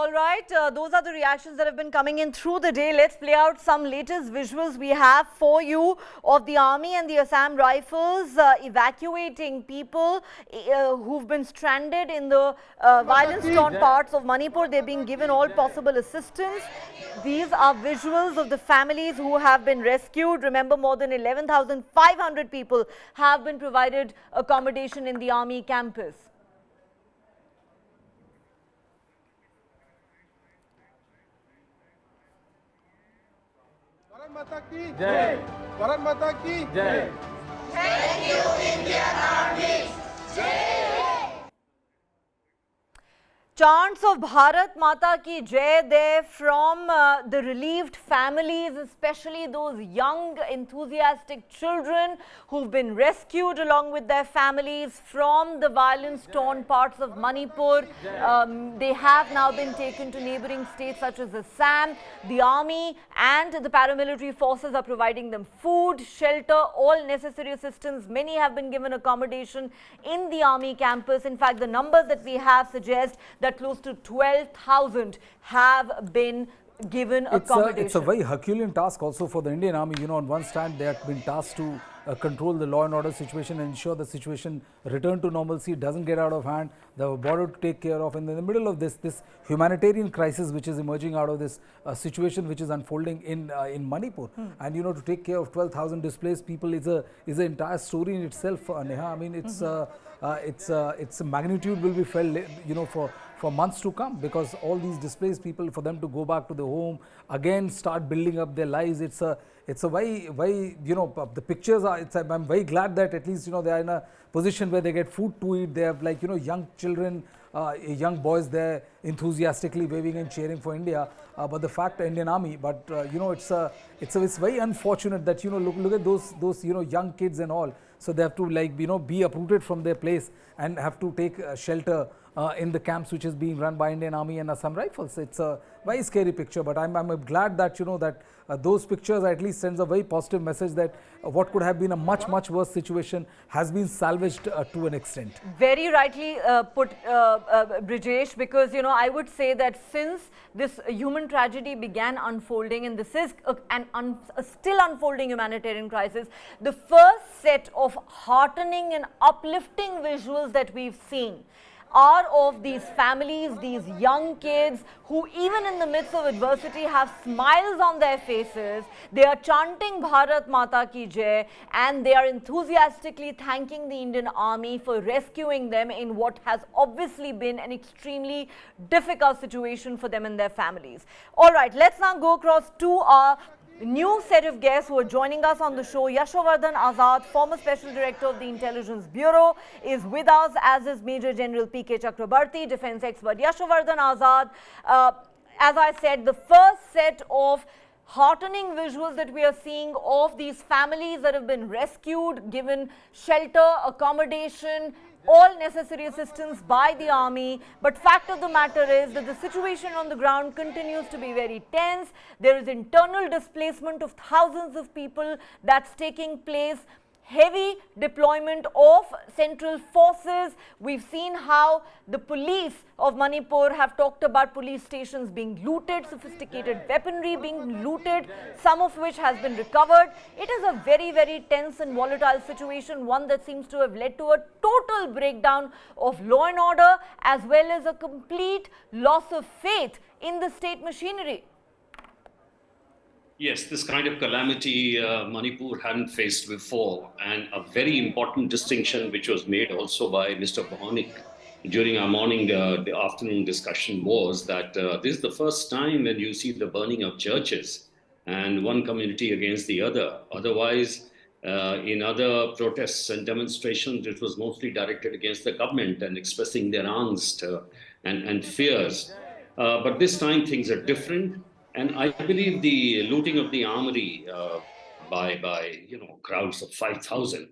All right, those are the reactions that have been coming in through the day. Let's play out some latest visuals we have for you of the army and the Assam Rifles evacuating people who've been stranded in the violence-torn parts of Manipur. They're being given all possible assistance. These are visuals of the families who have been rescued. Remember, more than 11,500 people have been provided accommodation in the army campus. Bharat माता की जय। भारत माता की जय। Thank you, Indian Army. Chants of Bharat Mata Ki Jai there from the relieved families, especially those young, enthusiastic children who've been rescued along with their families from the violence-torn parts of Manipur. They have now been taken to neighboring states such as Assam. The army and the paramilitary forces are providing them food, shelter, all necessary assistance. Many have been given accommodation in the army campus. In fact, the numbers that we have suggest that close to 12,000 have been given accommodation. It's a very Herculean task also for the Indian Army. You know, on one stand, they have been tasked to control the law and order situation and ensure the situation return to normalcy, doesn't get out of hand. The border to take care of, and in the middle of this humanitarian crisis which is emerging out of this situation which is unfolding in Manipur, and you know, to take care of 12,000 displaced people is an entire story in itself. Neha, I mean, it's a magnitude will be felt, you know, for months to come, because all these displaced people, for them to go back to the home again, start building up their lives, it's a very, you know, the pictures are, I'm very glad that at least, you know, they are in a position where they get food to eat. They have, like, you know, young children, young boys there enthusiastically waving and cheering for India, but the fact, Indian Army, but you know, it's very unfortunate that, you know, look at those you know, young kids and all. So they have to, like, you know, be uprooted from their place and have to take shelter in the camps which is being run by Indian Army and Assam Rifles. It's a very scary picture, but I'm glad that, you know, that those pictures at least sends a very positive message that what could have been a much worse situation has been salvaged to an extent. Very rightly put, Brijesh, because, you know, I would say that since this human tragedy began unfolding, and this is a still unfolding humanitarian crisis, the first set of heartening and uplifting visuals that we've seen are of these families, these young kids who, even in the midst of adversity, have smiles on their faces. They are chanting Bharat Mata Ki Jai, and they are enthusiastically thanking the Indian Army for rescuing them in what has obviously been an extremely difficult situation for them and their families. All right, let's now go across to our new set of guests who are joining us on the show. Yashowardhan Azad, former Special Director of the Intelligence Bureau, is with us, as is Major General P.K. Chakrabarti, defense expert. Yashowardhan Azad, as I said, the first set of heartening visuals that we are seeing of these families that have been rescued, given shelter, accommodation, all necessary assistance by the army. But fact of the matter is that the situation on the ground continues to be very tense. There is internal displacement of thousands of people that's taking place. Heavy deployment of central forces. We've seen how the police of Manipur have talked about police stations being looted, sophisticated weaponry being looted, some of which has been recovered. It is a very tense and volatile situation, one that seems to have led to a total breakdown of law and order, as well as a complete loss of faith in the state machinery. Yes, this kind of calamity Manipur hadn't faced before, and a very important distinction which was made also by Mr. Bhanik during our the afternoon discussion was that this is the first time when you see the burning of churches and one community against the other. Otherwise, in other protests and demonstrations, it was mostly directed against the government and expressing their angst and fears. But this time things are different. And I believe the looting of the armory by you know, crowds of 5,000,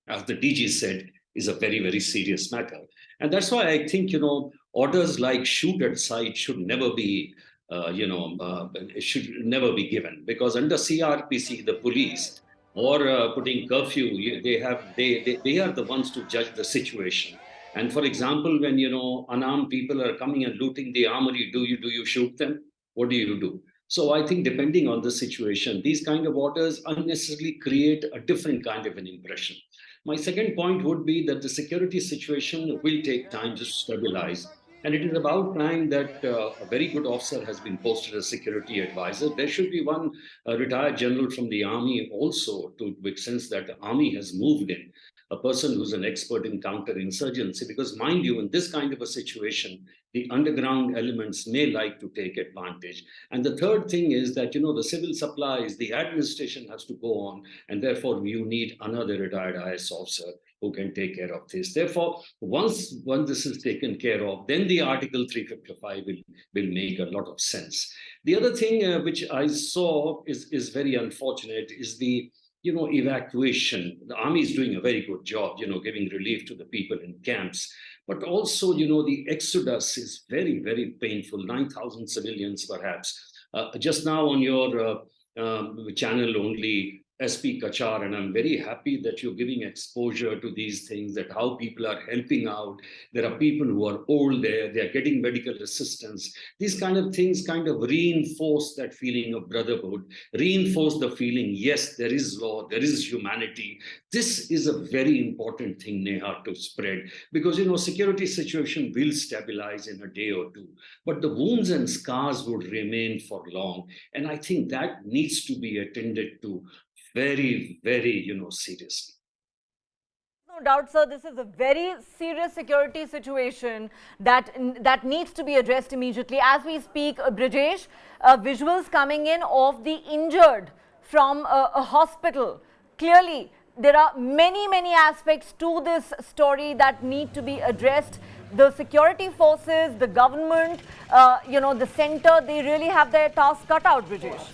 as the DG said, is a very serious matter. And that's why I think, you know, orders like shoot at sight should never be should never be given, because under CRPC, the police, or putting curfew, they are the ones to judge the situation. And for example, when unarmed people are coming and looting the armory, do you shoot them? What do you do? So I think depending on the situation, these kind of orders unnecessarily create a different kind of an impression. My second point would be that the security situation will take time to stabilize. And it is about time that a very good officer has been posted as security advisor. There should be one retired general from the army also, to which sense that the army has moved in a person who's an expert in counterinsurgency. Because mind you, in this kind of a situation, the underground elements may like to take advantage. And the third thing is that, the civil supplies, the administration has to go on, and therefore you need another retired IS officer who can take care of this. Therefore, once this is taken care of, then the Article 355 will make a lot of sense. The other thing which I saw is very unfortunate is the evacuation. The army is doing a very good job, giving relief to the people in camps. But also, the exodus is very, very painful. 9,000 civilians, perhaps. Just now on your channel only, SP Kachar, and I'm very happy that you're giving exposure to these things, that how people are helping out. There are people who are old there, they're getting medical assistance. These kind of things kind of reinforce that feeling of brotherhood, reinforce the feeling, yes, there is law, there is humanity. This is a very important thing, Neha, to spread, because, security situation will stabilize in a day or two, but the wounds and scars would remain for long. And I think that needs to be attended to very, very, seriously. No doubt, sir, this is a very serious security situation that needs to be addressed immediately. As we speak, Brijesh, visuals coming in of the injured from a hospital. Clearly, there are many aspects to this story that need to be addressed. The security forces, the government, the center, they really have their task cut out, Brijesh.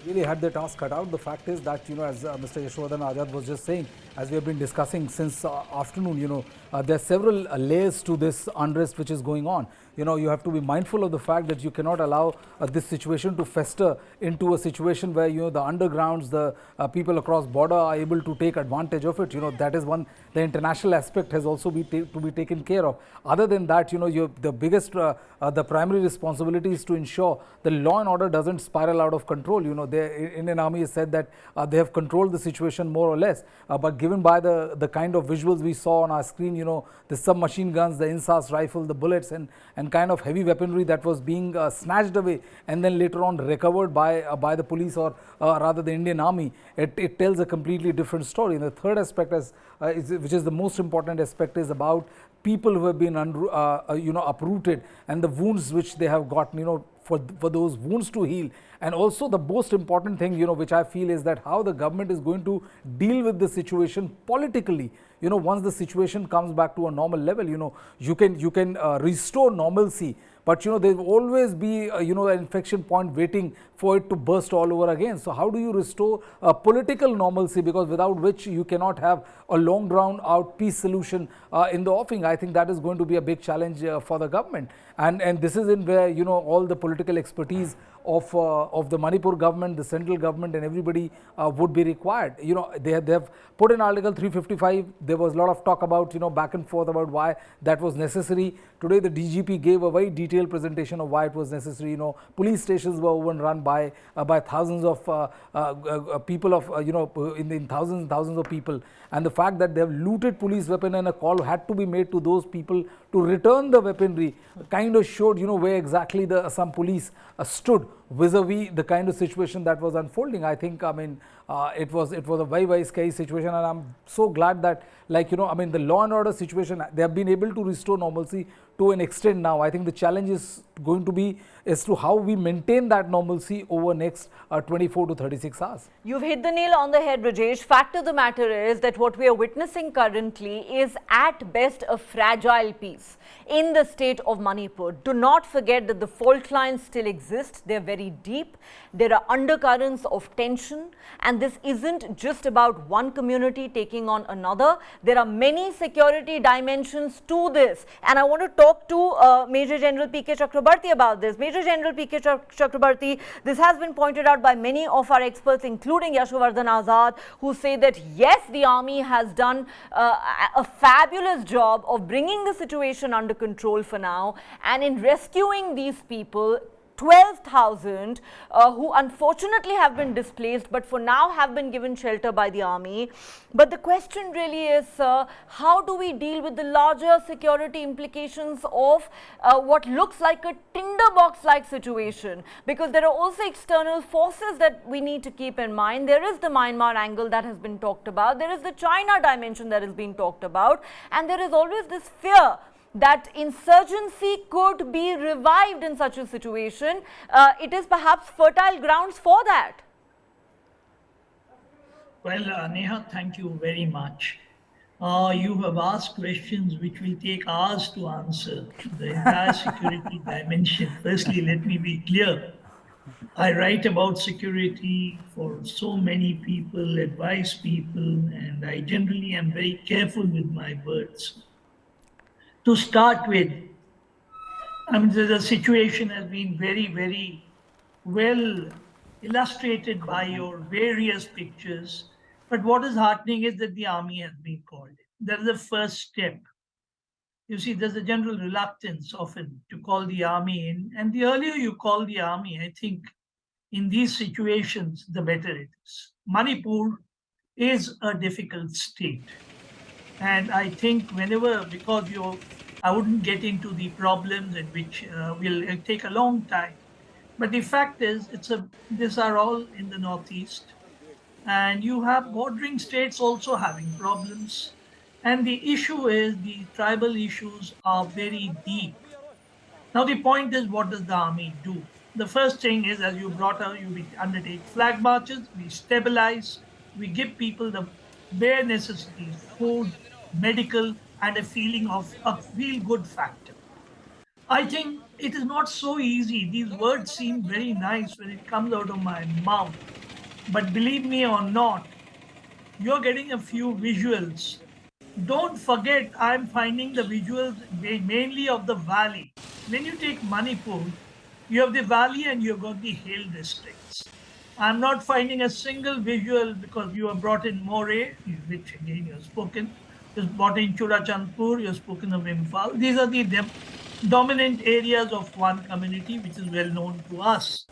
They really had their task cut out. The fact is that, as Mr. Yashowardhan Azad was just saying, as we have been discussing since afternoon, there are several layers to this unrest which is going on. You have to be mindful of the fact that you cannot allow this situation to fester into a situation where, the undergrounds, the people across border are able to take advantage of it. That is one, the international aspect has also to be taken care of. Other than that, the biggest, the primary responsibility is to ensure the law and order doesn't spiral out of control. The Indian Army has said that they have controlled the situation more or less, but given by the kind of visuals we saw on our screen, the submachine guns, the INSAS rifle, the bullets, and kind of heavy weaponry that was being snatched away and then later on recovered by the police, or rather the Indian Army, it tells a completely different story. And the third aspect, which is the most important aspect, is about people who have been uprooted, and the wounds which they have gotten, for those wounds to heal. And also the most important thing, which I feel, is that how the government is going to deal with the situation politically. Once the situation comes back to a normal level, you can restore normalcy. But there will always be an inflection point waiting for it to burst all over again. So how do you restore political normalcy, because without which you cannot have a long drawn out peace solution in the offing? I think that is going to be a big challenge for the government, and this is in where all the political expertise of the Manipur government, the central government, and everybody would be required. They have put in Article 355. There was a lot of talk about, back and forth about why that was necessary. Today, the DGP gave a very detailed presentation of why it was necessary. Police stations were overrun by thousands of people, in thousands and thousands of people, and the fact that they have looted police weapon and a call had to be made to those people to return the weaponry kind of showed, where exactly some police stood vis-a-vis the kind of situation that was unfolding. I think, it was a very, very scary situation, and I'm so glad that, the law and order situation, they have been able to restore normalcy to an extent now. I think the challenge is going to be as to how we maintain that normalcy over next 24 to 36 hours. You've hit the nail on the head, Rajesh. Fact of the matter is that what we are witnessing currently is at best a fragile peace in the state of Manipur. Do not forget that the fault lines still exist. They're very deep. There are undercurrents of tension, and and this isn't just about one community taking on another. There are many security dimensions to this, and I want to talk to Major General P.K. Chakrabarti about this. Major General P.K. Chakrabarti, this has been pointed out by many of our experts, including Yashowardhan Azad, who say that yes, the army has done a fabulous job of bringing the situation under control for now, and in rescuing these people, 12,000 who unfortunately have been displaced, but for now have been given shelter by the army. But the question really is, how do we deal with the larger security implications of what looks like a tinderbox-like situation? Because there are also external forces that we need to keep in mind. There is the Myanmar angle that has been talked about. There is the China dimension that is being talked about. And there is always this fear that insurgency could be revived in such a situation. It is perhaps fertile grounds for that. Well, Neha, thank you very much. You have asked questions which will take hours to answer. The entire security dimension. Firstly, let me be clear. I write about security for so many people, advise people, and I generally am very careful with my words. To start with, I mean, the situation has been very, very well illustrated by your various pictures. But what is heartening is that the army has been called. That is the first step. You see, there's a general reluctance often to call the army in. And the earlier you call the army, I think, in these situations, the better it is. Manipur is a difficult state. And I think whenever, because I wouldn't get into the problems in which will take a long time. But the fact is, these are all in the Northeast. And you have bordering states also having problems. And the issue is the tribal issues are very deep. Now, the point is, what does the army do? The first thing is, as you brought up, we undertake flag marches, we stabilize, we give people the bare necessities, food, medical, and a feeling of a feel-good factor. I think it is not so easy. These words seem very nice when it comes out of my mouth. But believe me or not, you're getting a few visuals. Don't forget, I'm finding the visuals mainly of the valley. When you take Manipur, you have the valley and you've got the hill districts. I'm not finding a single visual because you have brought in Moreh, which again you have spoken. You've brought in Churachandpur, you've spoken of Imphal. These are the dominant areas of one community which is well known to us.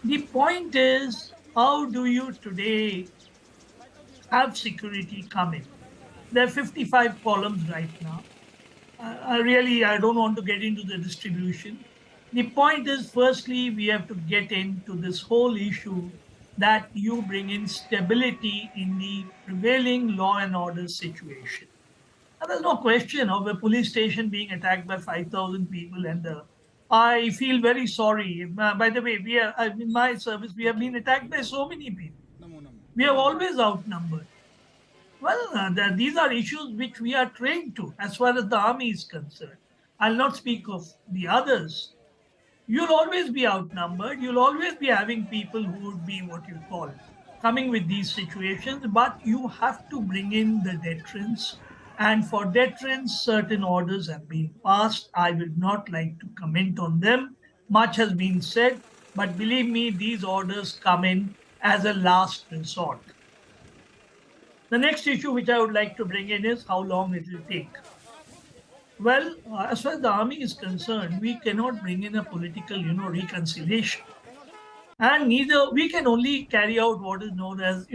The point is, how do you today have security come in? There are 55 columns right now. I don't want to get into the distribution. The point is, firstly, we have to get into this whole issue that you bring in stability in the prevailing law and order situation. And there's no question of a police station being attacked by 5,000 people. And I feel very sorry. By the way, in my service, we have been attacked by so many people. We are always outnumbered. Well, these are issues which we are trained to as far as the army is concerned. I'll not speak of the others. You'll always be outnumbered. You'll always be having people who would be what you call coming with these situations, but you have to bring in the deterrence. And for deterrence, certain orders have been passed. I would not like to comment on them. Much has been said, but believe me, these orders come in as a last resort. The next issue which I would like to bring in is how long it will take. Well, as far as the army is concerned, we cannot bring in a political, reconciliation. And neither, we can only carry out what is known as,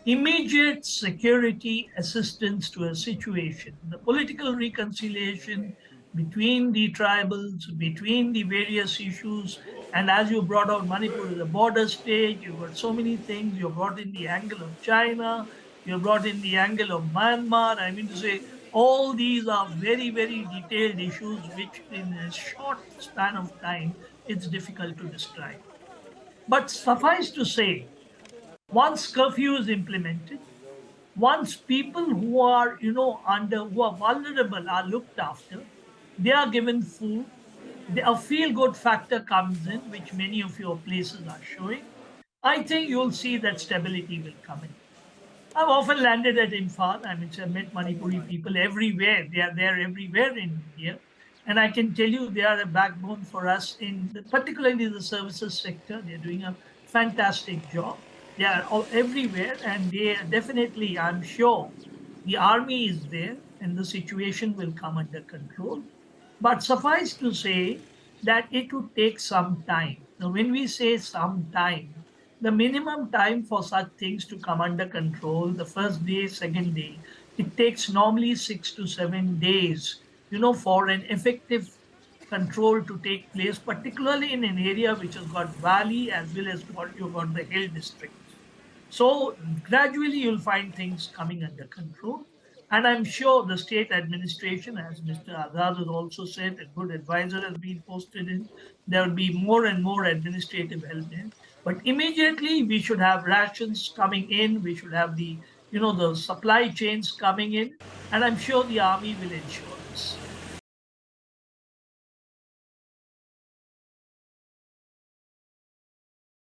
immediate security assistance to a situation. The political reconciliation between the tribals, between the various issues, and as you brought out, Manipur is a border state, you've got so many things, you brought in the angle of China, you brought in the angle of Myanmar. I mean to say, all these are very, very detailed issues which in a short span of time, it's difficult to describe. But suffice to say, once curfew is implemented, once people who are, who are vulnerable are looked after, they are given food, a feel-good factor comes in, which many of your places are showing. I think you'll see that stability will come in. I've often landed at Imphal. I mean, I've met Manipuri people everywhere. They are there everywhere in India. And I can tell you they are a backbone for us particularly the services sector. They're doing a fantastic job. They are all everywhere, and they are definitely, I'm sure, the army is there and the situation will come under control. But suffice to say that it would take some time. Now, when we say some time, the minimum time for such things to come under control, the first day, second day, it takes normally 6 to 7 days, for an effective control to take place, particularly in an area which has got valley as well as you've got the hill districts. So gradually you'll find things coming under control. And I'm sure the state administration, as Mr. Azad has also said, a good advisor has been posted in. There will be more and more administrative help in. But immediately we should have rations coming in. We should have the supply chains coming in. And I'm sure the army will ensure.